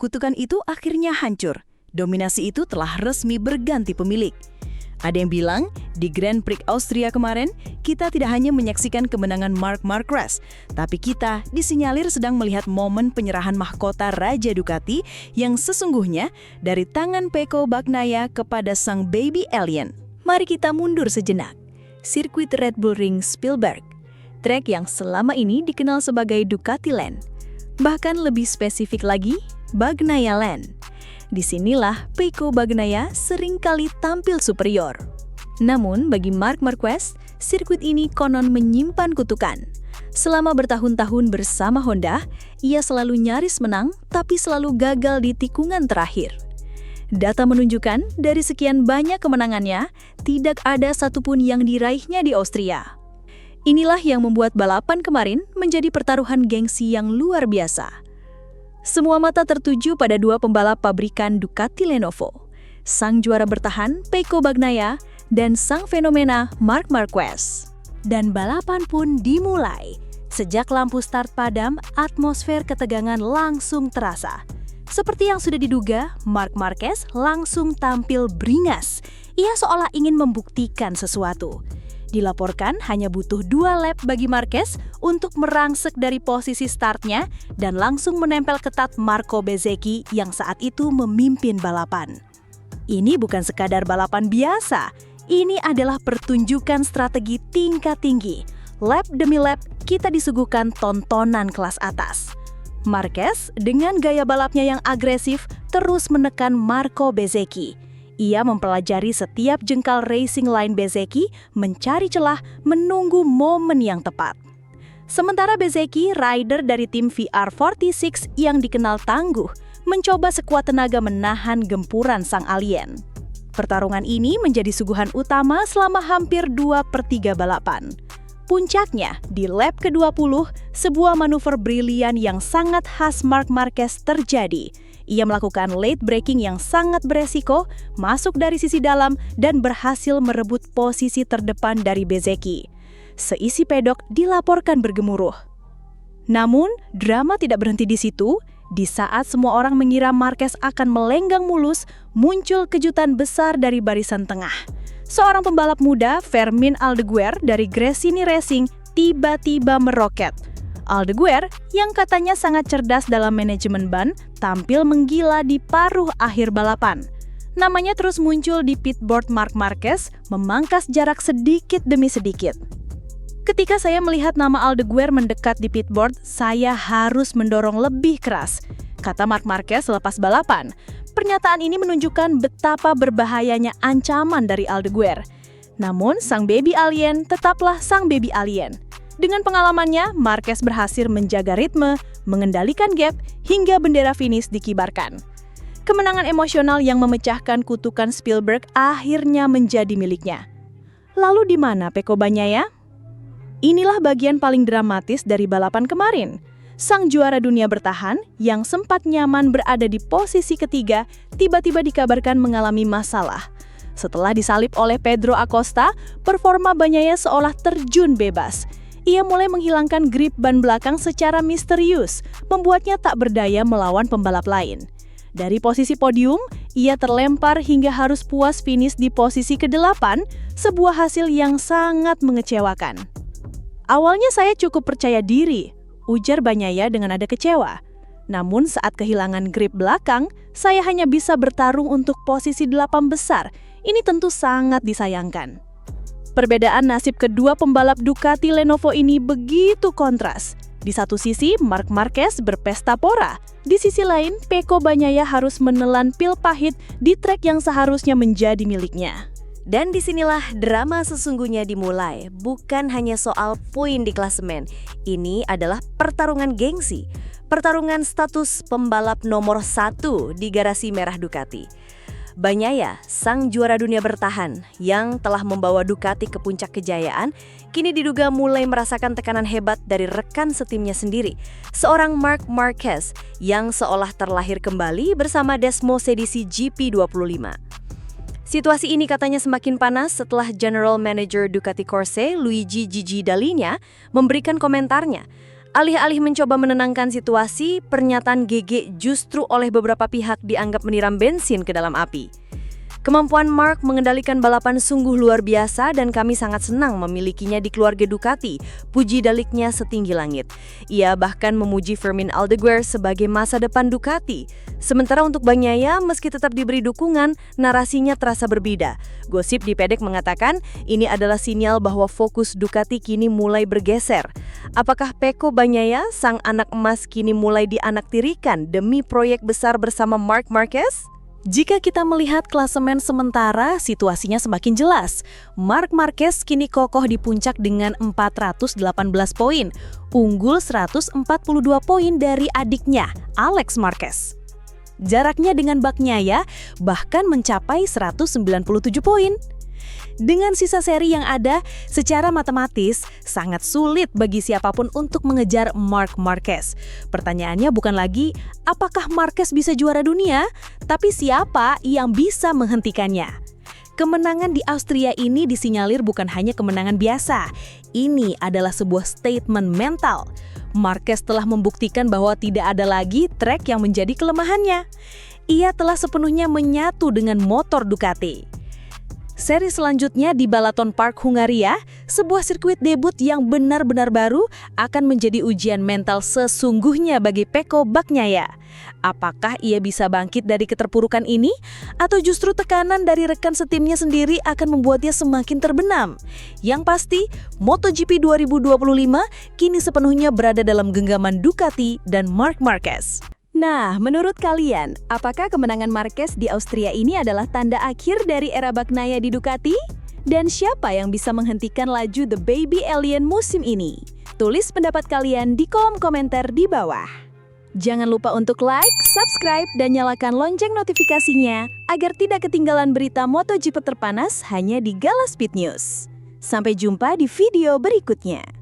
kutukan itu akhirnya hancur. Dominasi itu telah resmi berganti pemilik. Ada yang bilang, di Grand Prix Austria kemarin, kita tidak hanya menyaksikan kemenangan Marc Marquez, tapi kita disinyalir sedang melihat momen penyerahan mahkota Raja Ducati yang sesungguhnya dari tangan Pecco Bagnaia kepada sang baby alien. Mari kita mundur sejenak. Sirkuit Red Bull Ring Spielberg, trek yang selama ini dikenal sebagai Ducati Land. Bahkan lebih spesifik lagi, Bagnaia Land. Disinilah Pecco Bagnaia seringkali tampil superior. Namun bagi Marc Marquez, sirkuit ini konon menyimpan kutukan. Selama bertahun-tahun bersama Honda, ia selalu nyaris menang tapi selalu gagal di tikungan terakhir. Data menunjukkan dari sekian banyak kemenangannya, tidak ada satupun yang diraihnya di Austria. Inilah yang membuat balapan kemarin menjadi pertaruhan gengsi yang luar biasa. Semua mata tertuju pada dua pembalap pabrikan Ducati Lenovo, sang juara bertahan Pecco Bagnaia dan sang fenomena Marc Marquez. Dan balapan pun dimulai. Sejak lampu start padam, atmosfer ketegangan langsung terasa. Seperti yang sudah diduga, Marc Marquez langsung tampil beringas. Ia seolah ingin membuktikan sesuatu. Dilaporkan hanya butuh 2 lap bagi Marquez untuk merangsek dari posisi startnya dan langsung menempel ketat Marco Bezzecchi yang saat itu memimpin balapan. Ini bukan sekadar balapan biasa, ini adalah pertunjukan strategi tingkat tinggi. Lap demi lap, kita disuguhkan tontonan kelas atas. Marquez dengan gaya balapnya yang agresif terus menekan Marco Bezzecchi. Ia mempelajari setiap jengkal racing line Bezzecchi, mencari celah, menunggu momen yang tepat. Sementara Bezzecchi, rider dari tim VR46 yang dikenal tangguh, mencoba sekuat tenaga menahan gempuran sang alien. Pertarungan ini menjadi suguhan utama selama hampir 2/3 balapan. Puncaknya, di lap ke-20, sebuah manuver brilian yang sangat khas Marc Marquez terjadi. Ia melakukan late braking yang sangat beresiko, masuk dari sisi dalam, dan berhasil merebut posisi terdepan dari Bezzecchi. Seisi pedok dilaporkan bergemuruh. Namun, drama tidak berhenti di situ. Di saat semua orang mengira Marquez akan melenggang mulus, muncul kejutan besar dari barisan tengah. Seorang pembalap muda, Fermín Aldeguer dari Gresini Racing, tiba-tiba meroket. Aldeguer, yang katanya sangat cerdas dalam manajemen ban, tampil menggila di paruh akhir balapan. Namanya terus muncul di pitboard Marc Marquez, memangkas jarak sedikit demi sedikit. Ketika saya melihat nama Aldeguer mendekat di pitboard, saya harus mendorong lebih keras, kata Marc Marquez selepas balapan. Pernyataan ini menunjukkan betapa berbahayanya ancaman dari Aldeguer. Namun, sang baby alien tetaplah sang baby alien. Dengan pengalamannya, Marquez berhasil menjaga ritme, mengendalikan gap, hingga bendera finish dikibarkan. Kemenangan emosional yang memecahkan kutukan Spielberg akhirnya menjadi miliknya. Lalu di mana Pecco Bagnaia? Inilah bagian paling dramatis dari balapan kemarin. Sang juara dunia bertahan, yang sempat nyaman berada di posisi ketiga, tiba-tiba dikabarkan mengalami masalah. Setelah disalip oleh Pedro Acosta, performa Bagnaia seolah terjun bebas. Ia mulai menghilangkan grip ban belakang secara misterius, membuatnya tak berdaya melawan pembalap lain. Dari posisi podium, ia terlempar hingga harus puas finish di posisi ke-8, sebuah hasil yang sangat mengecewakan. Awalnya saya cukup percaya diri, ujar Bagnaia dengan nada kecewa. Namun saat kehilangan grip belakang, saya hanya bisa bertarung untuk posisi 8 besar. Ini tentu sangat disayangkan. Perbedaan nasib kedua pembalap Ducati Lenovo ini begitu kontras. Di satu sisi, Marc Marquez berpesta pora. Di sisi lain, Pecco Bagnaia harus menelan pil pahit di trek yang seharusnya menjadi miliknya. Dan disinilah drama sesungguhnya dimulai. Bukan hanya soal poin di klasemen. Ini adalah pertarungan gengsi. Pertarungan status pembalap nomor 1 di garasi merah Ducati. Bagnaia, sang juara dunia bertahan yang telah membawa Ducati ke puncak kejayaan, kini diduga mulai merasakan tekanan hebat dari rekan setimnya sendiri, seorang Marc Marquez yang seolah terlahir kembali bersama Desmos edisi GP25. Situasi ini katanya semakin panas setelah General Manager Ducati Corse, Luigi Gigi Dall'Igna, memberikan komentarnya. Alih-alih mencoba menenangkan situasi, pernyataan GG justru oleh beberapa pihak dianggap menyiram bensin ke dalam api. Kemampuan Mark mengendalikan balapan sungguh luar biasa dan kami sangat senang memilikinya di keluarga Ducati, puji daliknya setinggi langit. Ia bahkan memuji Fermin Aldeguer sebagai masa depan Ducati. Sementara untuk Bagnaia, meski tetap diberi dukungan, narasinya terasa berbeda. Gosip di Pedek mengatakan ini adalah sinyal bahwa fokus Ducati kini mulai bergeser. Apakah Pecco Bagnaia, sang anak emas, kini mulai dianaktirikan demi proyek besar bersama Marc Marquez? Jika kita melihat klasemen sementara, situasinya semakin jelas. Marc Marquez kini kokoh di puncak dengan 418 poin, unggul 142 poin dari adiknya, Alex Marquez. Jaraknya dengan Bagnaia bahkan mencapai 197 poin. Dengan sisa seri yang ada, secara matematis sangat sulit bagi siapapun untuk mengejar Marc Marquez. Pertanyaannya bukan lagi apakah Marquez bisa juara dunia, tapi siapa yang bisa menghentikannya. Kemenangan di Austria ini disinyalir bukan hanya kemenangan biasa. Ini adalah sebuah statement mental. Marquez telah membuktikan bahwa tidak ada lagi trek yang menjadi kelemahannya. Ia telah sepenuhnya menyatu dengan motor Ducati. Seri selanjutnya di Balaton Park, Hungaria, sebuah sirkuit debut yang benar-benar baru akan menjadi ujian mental sesungguhnya bagi Pecco Bagnaia. Apakah ia bisa bangkit dari keterpurukan ini? Atau justru tekanan dari rekan setimnya sendiri akan membuatnya semakin terbenam? Yang pasti, MotoGP 2025 kini sepenuhnya berada dalam genggaman Ducati dan Marc Marquez. Nah, menurut kalian, apakah kemenangan Marquez di Austria ini adalah tanda akhir dari era Bagnaia di Ducati? Dan siapa yang bisa menghentikan laju The Baby Alien musim ini? Tulis pendapat kalian di kolom komentar di bawah. Jangan lupa untuk like, subscribe, dan nyalakan lonceng notifikasinya agar tidak ketinggalan berita MotoGP terpanas hanya di Gala Speed News. Sampai jumpa di video berikutnya.